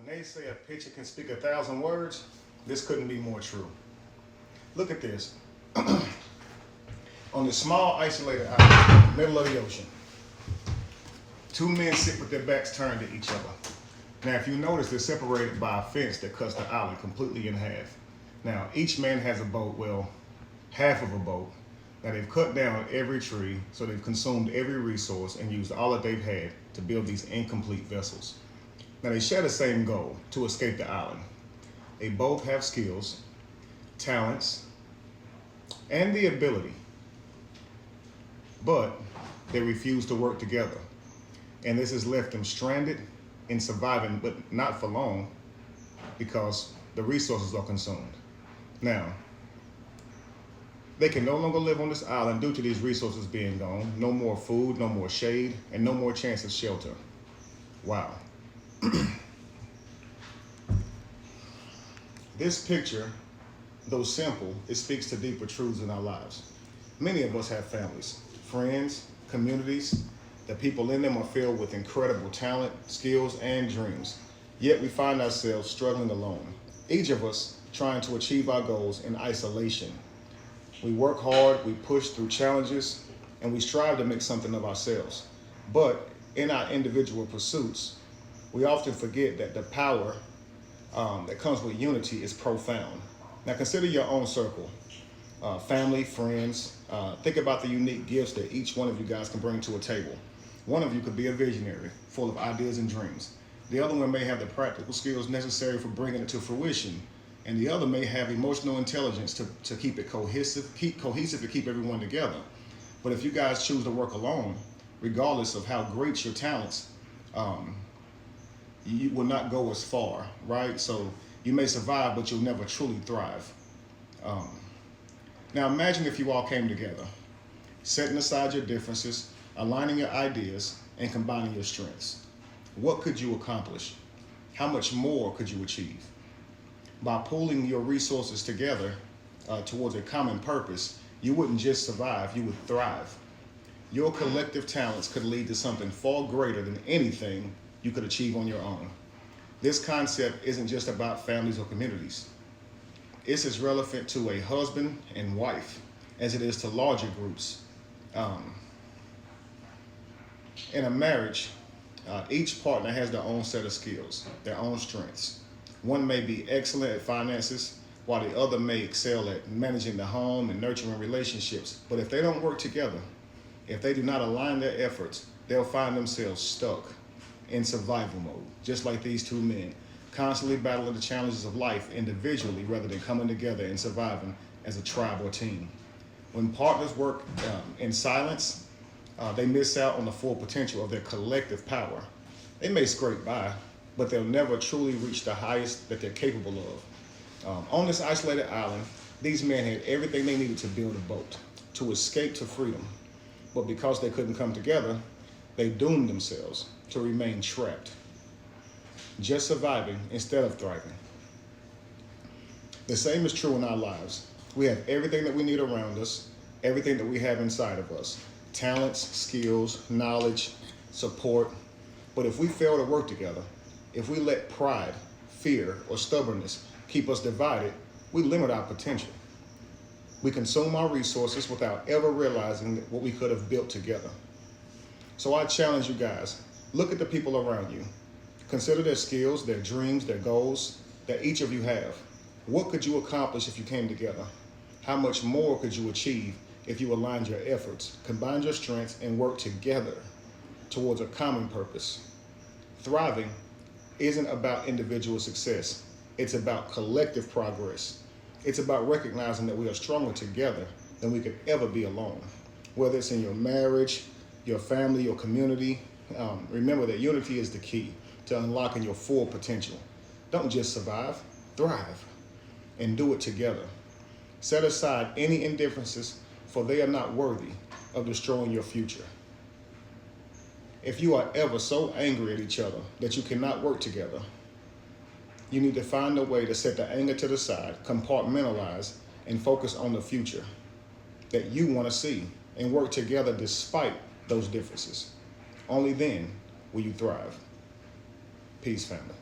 When they say a picture can speak 1,000 words, this couldn't be more true. Look at this. On this small, isolated island, middle of the ocean, two men sit with their backs turned to each other. Now, if you notice, they're separated by a fence that cuts the island completely in half. Now, each man has a boat, well, half of a boat. Now, they've cut down every tree, so they've consumed every resource and used all that they've had to build these incomplete vessels. Now, they share the same goal, to escape the island. They both have skills, talents, and the ability, but they refuse to work together. And this has left them stranded in surviving, but not for long, because the resources are consumed. Now, they can no longer live on this island due to these resources being gone. No more food, no more shade, and no more chance of shelter. Wow. This picture, though simple, it speaks to deeper truths in our lives. Many of us have families, friends, communities. The people in them are filled with incredible talent, skills, and dreams. Yet we find ourselves struggling alone. Each of us trying to achieve our goals in isolation. We work hard, we push through challenges, and we strive to make something of ourselves. But in our individual pursuits, we often forget that the power that comes with unity is profound. Now consider your own circle, family, friends. Think about the unique gifts that each one of you guys can bring to a table. One of you could be a visionary, full of ideas and dreams. The other one may have the practical skills necessary for bringing it to fruition. And the other may have emotional intelligence to keep it cohesive to keep everyone together. But if you guys choose to work alone, regardless of how great your talents, you will not go as far, right? So you may survive, but you'll never truly thrive. Now imagine if you all came together, setting aside your differences, aligning your ideas, and combining your strengths. What could you accomplish? How much more could you achieve? By pooling your resources together towards a common purpose, you wouldn't just survive, you would thrive. Your collective talents could lead to something far greater than anything you could achieve on your own. This concept isn't just about families or communities. It's as relevant to a husband and wife as it is to larger groups. In a marriage, each partner has their own set of skills, their own strengths. One may be excellent at finances, while the other may excel at managing the home and nurturing relationships. But if they don't work together, if they do not align their efforts, they'll find themselves stuck in survival mode, just like these two men, constantly battling the challenges of life individually rather than coming together and surviving as a tribe or team. When partners work in silence, they miss out on the full potential of their collective power. They may scrape by, but they'll never truly reach the highest that they're capable of. On this isolated island, these men had everything they needed to build a boat, to escape to freedom. But because they couldn't come together, they doomed themselves to remain trapped, just surviving instead of thriving. The same is true in our lives. We have everything that we need around us, everything that we have inside of us, talents, skills, knowledge, support. But if we fail to work together, if we let pride, fear, or stubbornness keep us divided, we limit our potential. We consume our resources without ever realizing what we could have built together. So I challenge you guys, look at the people around you. Consider their skills, their dreams, their goals that each of you have. What could you accomplish if you came together? How much more could you achieve if you aligned your efforts, combined your strengths, and worked together towards a common purpose? Thriving isn't about individual success. It's about collective progress. It's about recognizing that we are stronger together than we could ever be alone. Whether it's in your marriage, your family, your community, remember that unity is the key to unlocking your full potential. Don't just survive, thrive, and do it together. Set aside any indifferences, for they are not worthy of destroying your future. If you are ever so angry at each other that you cannot work together, you need to find a way to set the anger to the side, compartmentalize, and focus on the future that you want to see, and work together despite those differences. Only then will you thrive. Peace, family.